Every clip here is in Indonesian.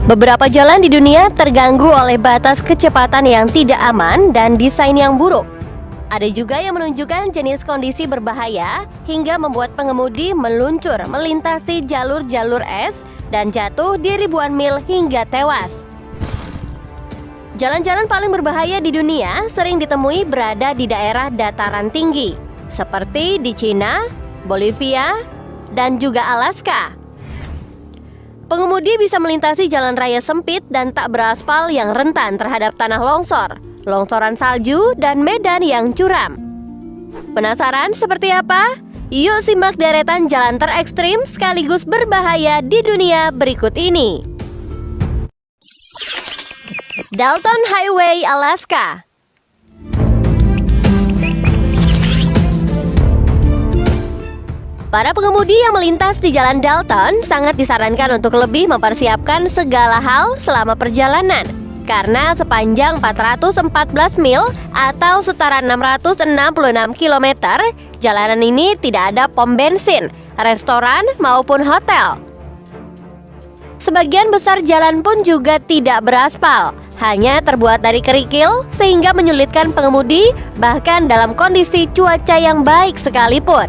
Beberapa jalan di dunia terganggu oleh batas kecepatan yang tidak aman dan desain yang buruk. Ada juga yang menunjukkan jenis kondisi berbahaya hingga membuat pengemudi meluncur melintasi jalur-jalur es dan jatuh di ribuan mil hingga tewas. Jalan-jalan paling berbahaya di dunia sering ditemui berada di daerah dataran tinggi, seperti di Cina, Bolivia, dan juga Alaska. Pengemudi bisa melintasi jalan raya sempit dan tak beraspal yang rentan terhadap tanah longsor, longsoran salju, dan medan yang curam. Penasaran seperti apa? Yuk simak deretan jalan terekstrim sekaligus berbahaya di dunia berikut ini. Dalton Highway, Alaska. Para pengemudi yang melintas di Jalan Dalton sangat disarankan untuk lebih mempersiapkan segala hal selama perjalanan, karena sepanjang 414 mil atau setara 666 km, jalanan ini tidak ada pom bensin, restoran maupun hotel. Sebagian besar jalan pun juga tidak beraspal, hanya terbuat dari kerikil sehingga menyulitkan pengemudi bahkan dalam kondisi cuaca yang baik sekalipun.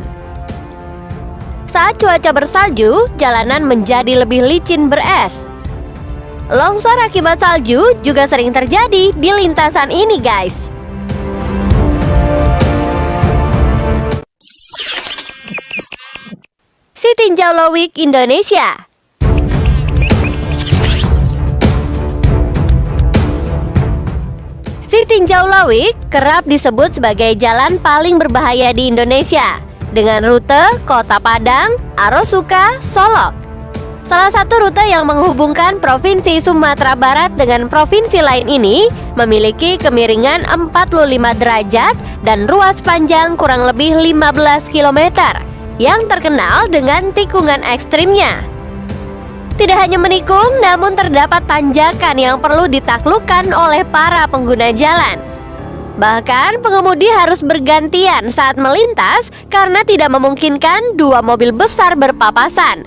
Saat cuaca bersalju, jalanan menjadi lebih licin beres. Longsor akibat salju juga sering terjadi di lintasan ini, guys. Sitinjau Lowik, Indonesia. Sitinjau Lowik kerap disebut sebagai jalan paling berbahaya di Indonesia, dengan rute Kota Padang, Arosuka, Solok. Salah satu rute yang menghubungkan Provinsi Sumatera Barat dengan provinsi lain ini memiliki kemiringan 45 derajat dan ruas panjang kurang lebih 15 km yang terkenal dengan tikungan ekstrimnya. Tidak hanya menikung, namun terdapat tanjakan yang perlu ditaklukkan oleh para pengguna jalan. Bahkan pengemudi harus bergantian saat melintas karena tidak memungkinkan dua mobil besar berpapasan.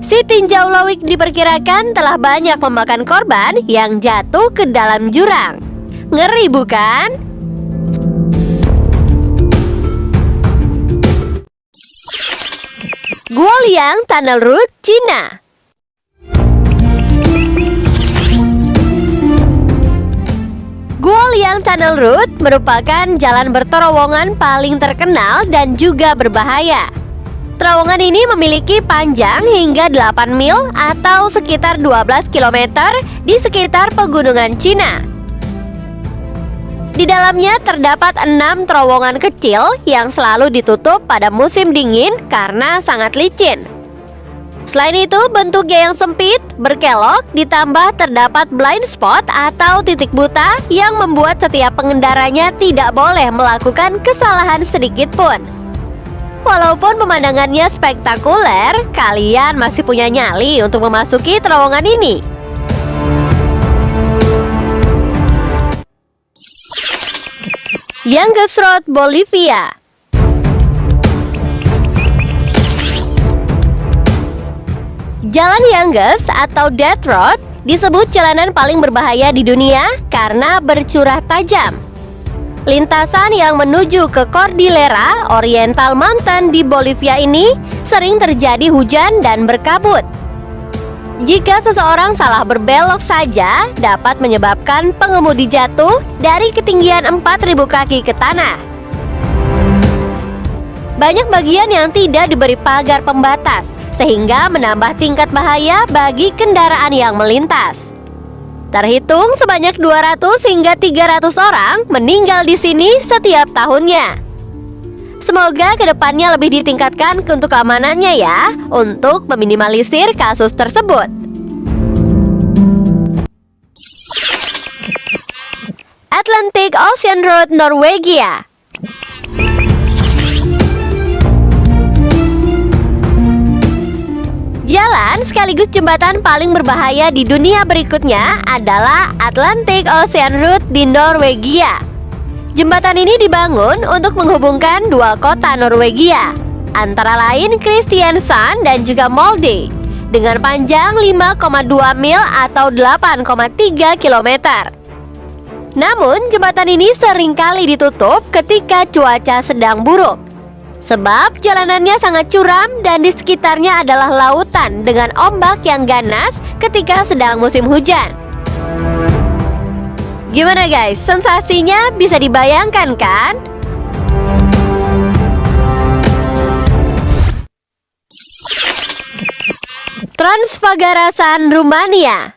Sitinjau Lowik diperkirakan telah banyak memakan korban yang jatuh ke dalam jurang. Ngeri bukan? Guoliang Tunnel Route, Cina. Guoliang Tunnel Route merupakan jalan berterowongan paling terkenal dan juga berbahaya. Terowongan ini memiliki panjang hingga 8 mil atau sekitar 12 km di sekitar pegunungan Cina. Di dalamnya terdapat 6 terowongan kecil yang selalu ditutup pada musim dingin karena sangat licin. Selain itu, bentuknya yang sempit, berkelok, ditambah terdapat blind spot atau titik buta yang membuat setiap pengendaranya tidak boleh melakukan kesalahan sedikit pun. Walaupun pemandangannya spektakuler, kalian masih punya nyali untuk memasuki terowongan ini. Yangtze Road, Bolivia. Jalan Yangtze atau Death Road disebut jalanan paling berbahaya di dunia karena bercurah tajam. Lintasan yang menuju ke Cordillera Oriental Mountain di Bolivia ini sering terjadi hujan dan berkabut. Jika seseorang salah berbelok saja, dapat menyebabkan pengemudi jatuh dari ketinggian 4.000 kaki ke tanah. Banyak bagian yang tidak diberi pagar pembatas, sehingga menambah tingkat bahaya bagi kendaraan yang melintas. Terhitung sebanyak 200 hingga 300 orang meninggal di sini setiap tahunnya. Semoga kedepannya lebih ditingkatkan untuk keamanannya ya, untuk meminimalisir kasus tersebut. Atlantic Ocean Road, Norwegia. Jalan sekaligus jembatan paling berbahaya di dunia berikutnya adalah Atlantic Ocean Road di Norwegia. Jembatan ini dibangun untuk menghubungkan dua kota Norwegia, antara lain Kristiansand dan juga Molde, dengan panjang 5,2 mil atau 8,3 kilometer. Namun, jembatan ini seringkali ditutup ketika cuaca sedang buruk. Sebab jalanannya sangat curam dan di sekitarnya adalah lautan dengan ombak yang ganas ketika sedang musim hujan. Gimana guys, sensasinya bisa dibayangkan kan? Transfagarasan Rumania.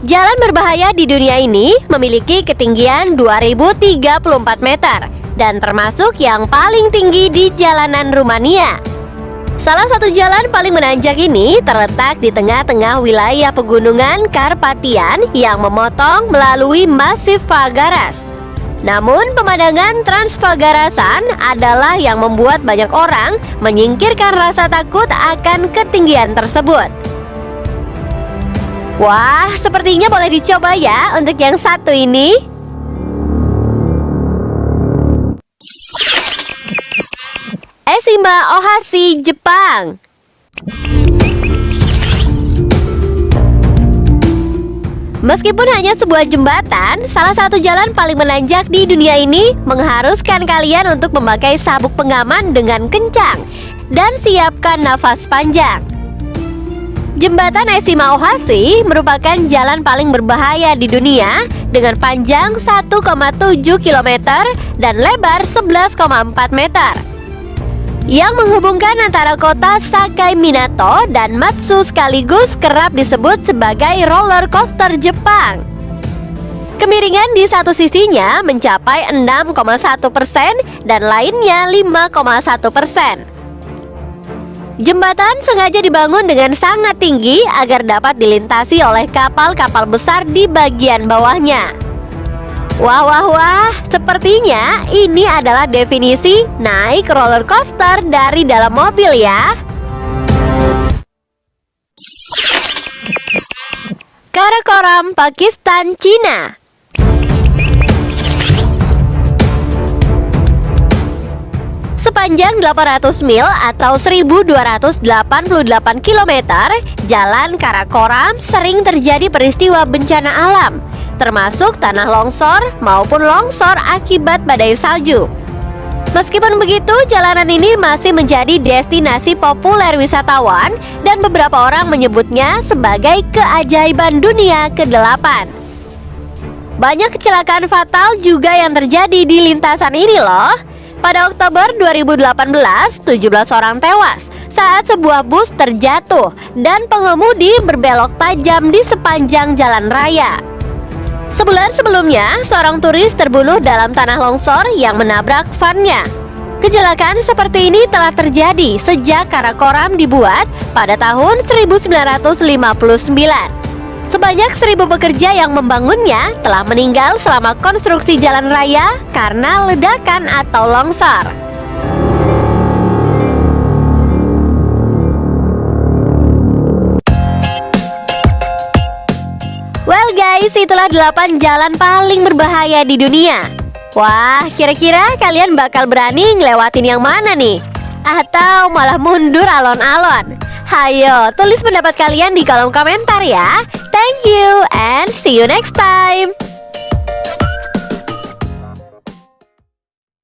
Jalan berbahaya di dunia ini memiliki ketinggian 2034 meter dan termasuk yang paling tinggi di jalanan Rumania. Salah satu jalan paling menanjak ini terletak di tengah-tengah wilayah pegunungan Karpatian yang memotong melalui masif Fagaras. Namun pemandangan Transfagarasan adalah yang membuat banyak orang menyingkirkan rasa takut akan ketinggian tersebut. Wah, sepertinya boleh dicoba ya untuk yang satu ini. Eshima Ohashi, Jepang. Meskipun hanya sebuah jembatan, salah satu jalan paling menanjak di dunia ini mengharuskan kalian untuk memakai sabuk pengaman dengan kencang dan siapkan nafas panjang. Jembatan Eshima Ohashi merupakan jalan paling berbahaya di dunia dengan panjang 1,7 km dan lebar 11,4 meter yang menghubungkan antara kota Sakai Minato dan Matsu, sekaligus kerap disebut sebagai roller coaster Jepang. Kemiringan di satu sisinya mencapai 6,1% dan lainnya 5,1%. Jembatan sengaja dibangun dengan sangat tinggi agar dapat dilintasi oleh kapal-kapal besar di bagian bawahnya. Wah, wah, wah, sepertinya ini adalah definisi naik roller coaster dari dalam mobil ya. Karakoram, Pakistan, Cina. Sepanjang 800 mil atau 1288 km, Jalan Karakoram sering terjadi peristiwa bencana alam, termasuk tanah longsor maupun longsor akibat badai salju. Meskipun begitu, jalanan ini masih menjadi destinasi populer wisatawan dan beberapa orang menyebutnya sebagai keajaiban dunia ke-8. Banyak kecelakaan fatal juga yang terjadi di lintasan ini loh. Pada Oktober 2018, 17 orang tewas saat sebuah bus terjatuh dan pengemudi berbelok tajam di sepanjang jalan raya. Sebulan sebelumnya, seorang turis terbunuh dalam tanah longsor yang menabrak van-nya. Kecelakaan seperti ini telah terjadi sejak Karakoram dibuat pada tahun 1959. Sebanyak 1.000 pekerja yang membangunnya telah meninggal selama konstruksi jalan raya karena ledakan atau longsor. Well guys, itulah 8 jalan paling berbahaya di dunia. Wah, kira-kira kalian bakal berani ngelewatin yang mana nih? Atau malah mundur alon-alon? Hayo, tulis pendapat kalian di kolom komentar ya. Thank you and see you next time.